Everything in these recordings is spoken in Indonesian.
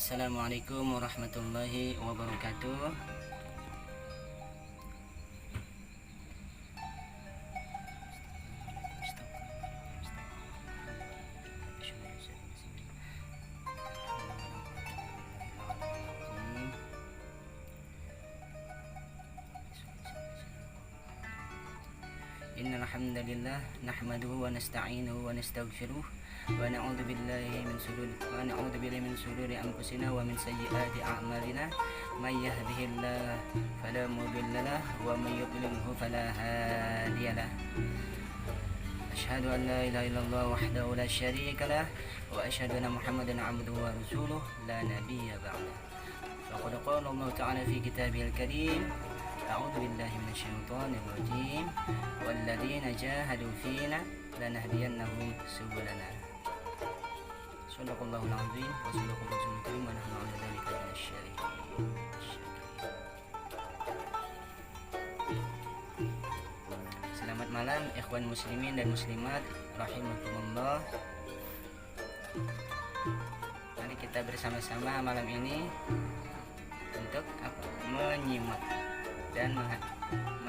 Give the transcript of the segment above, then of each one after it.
Assalamualaikum warahmatullahi wabarakatuh. Innal hamdalillah nahmaduhu wa nasta'inuhu wa nastaghfiruh wa na'udzu billahi min shururi anfusina wa min sayyiati a'malina may yahdihillahu fala mudhillalah wa may yudlilhu fala hadiyalah. Asyhadu an la ilaha illallah wahdahu la syarika lah wa asyhadu anna Muhammadan 'abduhu wa rasuluh la nabiyya ba'dah. Faqad qala Allah ta'ala fi kitabihil karim A'udzu billahi minasyaitonir rajim walladzina jahadu fina lanahdiyannahum subulana. Shadaqallahul azim wa sadaqar rasulul karim wa nahnu 'ala dzalika minasyahidin. Selamat malam ikhwan muslimin dan muslimat rahimakumullah. Mari kita bersama-sama malam ini untuk menyimak dan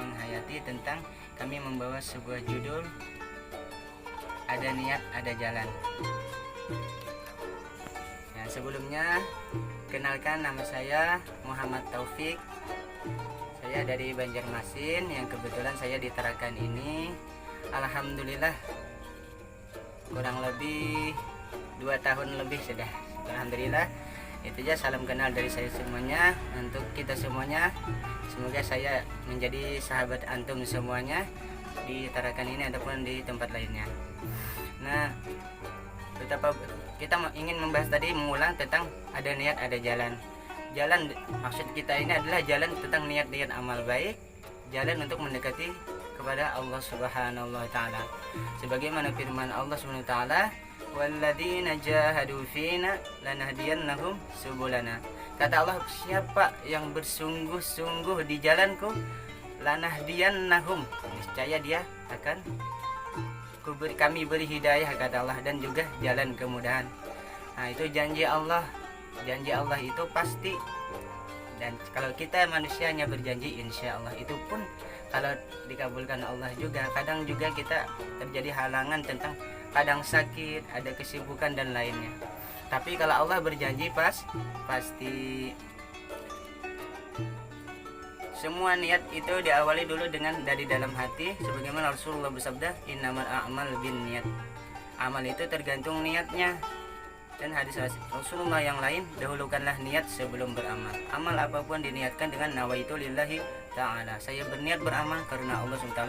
menghayati tentang kami membawa sebuah judul Ada Niat Ada Jalan. Nah, sebelumnya kenalkan, nama saya Muhammad Taufik. Saya dari Banjarmasin yang kebetulan saya di Tarakan ini alhamdulillah kurang lebih 2 tahun lebih sudah. Alhamdulillah. Itu aja, salam kenal dari saya semuanya untuk kita semuanya. Semoga saya menjadi sahabat antum semuanya di Tarakan ini ataupun di tempat lainnya. Nah, betapa kita ingin membahas tadi, mengulang tentang ada niat ada jalan. Jalan maksud kita ini adalah jalan tentang niat-niat amal baik, jalan untuk mendekati kepada Allah Subhanahu wa taala. Sebagaimana firman Allah Subhanahu wa taala, walladzina jahadu fina lanahdiyannahum subulana. Kata Allah, siapa yang bersungguh-sungguh di jalanku, lanahdiyannahum, niscaya dia akan kami beri hidayah, kata Allah, dan juga jalan kemudahan. Nah, itu janji Allah. Janji Allah itu pasti. Dan kalau kita manusianya berjanji, insya Allah itu pun kalau dikabulkan Allah juga. Kadang juga kita terjadi halangan tentang kadang sakit, ada kesibukan dan lainnya. Tapi kalau Allah berjanji pasti. Semua niat itu diawali dulu dari dalam hati, sebagaimana Rasulullah bersabda, innamal a'mal binniyat. Amal itu tergantung niatnya. Dan hadis Rasulullah yang lain, dahulukanlah niat sebelum beramal. Amal apapun diniatkan dengan nawaitu lillahi ta'ala. Saya berniat beramal karena Allah SWT.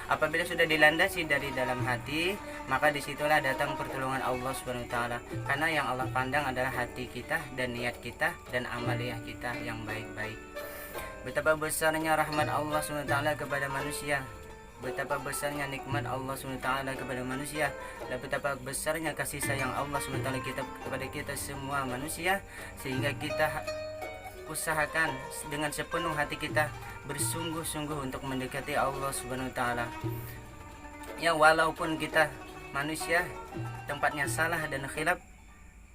Apabila sudah dilandasi dari dalam hati, maka disitulah datang pertolongan Allah SWT. Karena yang Allah pandang adalah hati kita dan niat kita dan amaliyah kita yang baik-baik. Betapa besarnya rahmat Allah SWT kepada manusia, betapa besarnya nikmat Allah SWT kepada manusia, dan betapa besarnya kasih sayang Allah SWT kepada kita semua manusia, sehingga kita usahakan dengan sepenuh hati kita bersungguh-sungguh untuk mendekati Allah SWT. Ya, walaupun kita manusia tempatnya salah dan khilaf,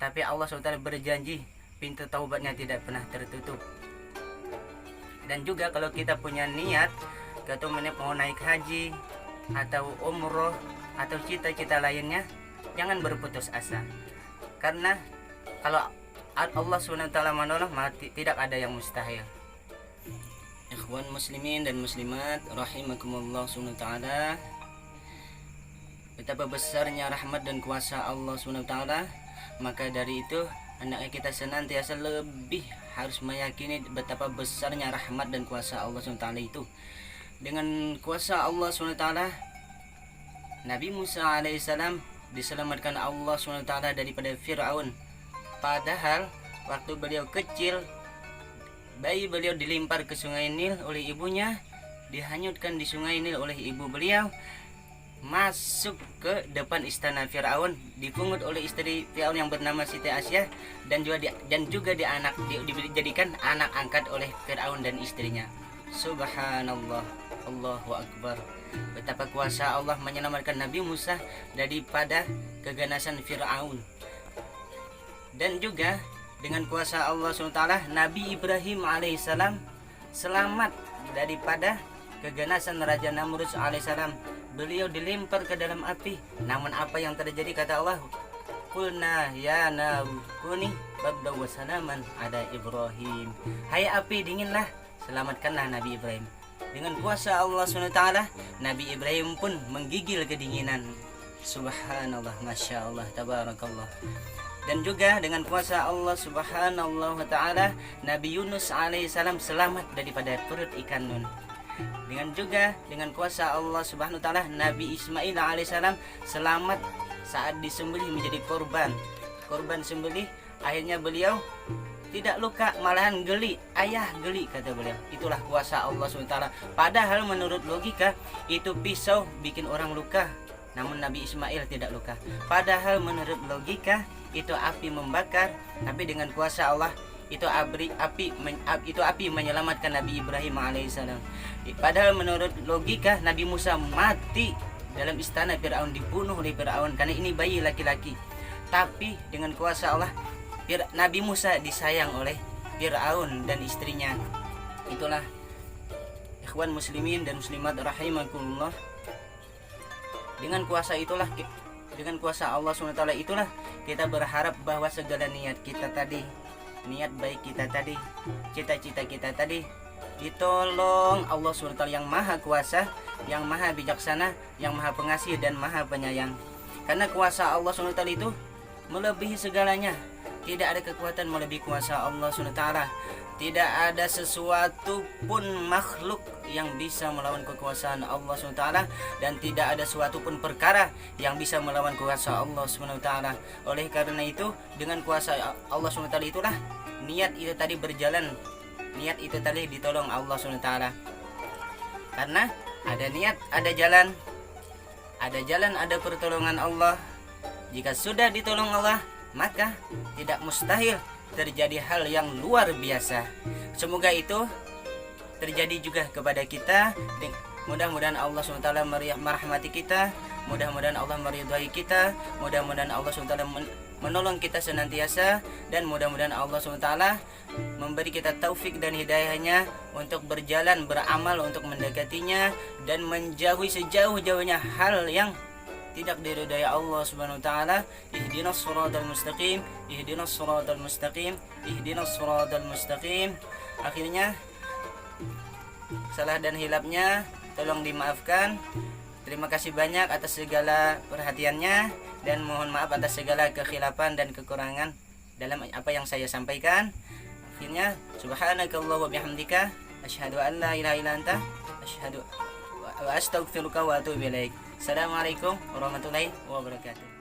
tapi Allah SWT berjanji pintu taubatnya tidak pernah tertutup. Dan juga kalau kita punya niat atau mau naik haji atau umroh atau cita-cita lainnya, jangan berputus asa. Karena kalau Allah SWT menolong, tidak ada yang mustahil. Ikhwan muslimin dan muslimat rahimakumullah SWT, betapa besarnya rahmat dan kuasa Allah SWT. Maka dari itu hendaknya kita senantiasa lebih harus meyakini betapa besarnya rahmat dan kuasa Allah SWT itu. Dengan kuasa Allah SWT, Nabi Musa alaihissalam diselamatkan Allah SWT daripada Fir'aun. Padahal waktu beliau kecil, bayi beliau dilimpar ke sungai Nil oleh ibunya, dihanyutkan di sungai Nil oleh ibu beliau, masuk ke depan istana Fir'aun, dipungut oleh istri Fir'aun yang bernama Siti Asyah, dan juga dijadikan anak angkat oleh Fir'aun dan istrinya. Subhanallah, Allahu Akbar. Betapa kuasa Allah menyelamatkan Nabi Musa daripada keganasan Fir'aun. Dan juga dengan kuasa Allah SWT Nabi Ibrahim alaihissalam selamat daripada keganasan Raja Namrud alaihissalam. Beliau dilempar ke dalam api. Namun apa yang terjadi, kata Allah, Qulna ya naru kuni bardan wa salaman ala Ibrahim. Hai api, dinginlah, selamatkanlah Nabi Ibrahim. Dengan kuasa Allah SWT Nabi Ibrahim pun menggigil kedinginan. Subhanallah, Masya Allah, Tabarakallah. Dan juga dengan kuasa Allah Subhanahu wa ta'ala Nabi Yunus alaihissalam selamat daripada perut ikan nun. Dengan kuasa Allah Subhanahu wa ta'ala Nabi Ismail alaihissalam selamat saat disembelih menjadi korban sembelih. Akhirnya beliau tidak luka, malahan geli. Ayah geli, kata beliau. Itulah kuasa Allah SWT. Padahal menurut logika itu pisau bikin orang luka, namun Nabi Ismail tidak luka. Padahal menurut logika itu api membakar, tapi dengan kuasa Allah itu api menyelamatkan Nabi Ibrahim alaihissalam. Padahal menurut logika Nabi Musa mati dalam istana Fir'aun, dibunuh oleh Fir'aun karena ini bayi laki-laki. Tapi dengan kuasa Allah Nabi Musa disayang oleh Fir'aun dan istrinya. Itulah ikhwan muslimin dan muslimat rahimakumullah. Dengan kuasa Allah SWT itulah kita berharap bahwa segala niat kita tadi, niat baik kita tadi, cita-cita kita tadi ditolong Allah SWT yang maha kuasa, yang maha bijaksana, yang maha pengasih dan maha penyayang. Karena kuasa Allah SWT itu melebihi segalanya. Tidak ada kekuatan melebihi kuasa Allah SWT. Tidak ada sesuatu pun makhluk yang bisa melawan kekuasaan Allah SWT, dan tidak ada suatu pun perkara yang bisa melawan kuasa Allah SWT. Oleh karena itu dengan kuasa Allah SWT itulah niat itu tadi berjalan, niat itu tadi ditolong Allah SWT. Karena ada niat, ada jalan, ada pertolongan Allah. Jika sudah ditolong Allah, maka tidak mustahil terjadi hal yang luar biasa. Semoga itu terjadi juga kepada kita. Mudah-mudahan Allah SWT merahmati kita, mudah-mudahan Allah meridhai kita, mudah-mudahan Allah SWT menolong kita senantiasa, dan mudah-mudahan Allah SWT memberi kita taufik dan hidayahnya untuk berjalan, beramal untuk mendekatinya dan menjauhi sejauh-jauhnya hal yang tidak diridhai Allah Subhanahu wa taala. Ihdinas shiratal mustaqim, ihdinas shiratal mustaqim, ihdinas shiratal mustaqim. Akhirnya salah dan hilapnya tolong dimaafkan. Terima kasih banyak atas segala perhatiannya, dan mohon maaf atas segala kekhilafan dan kekurangan dalam apa yang saya sampaikan. Akhirnya subhanakallah wa bihamdika asyhadu an la ilaha illa anta asyhadu wa astaghfiruka wa atubu ilaik. Assalamualaikum warahmatullahi wabarakatuh.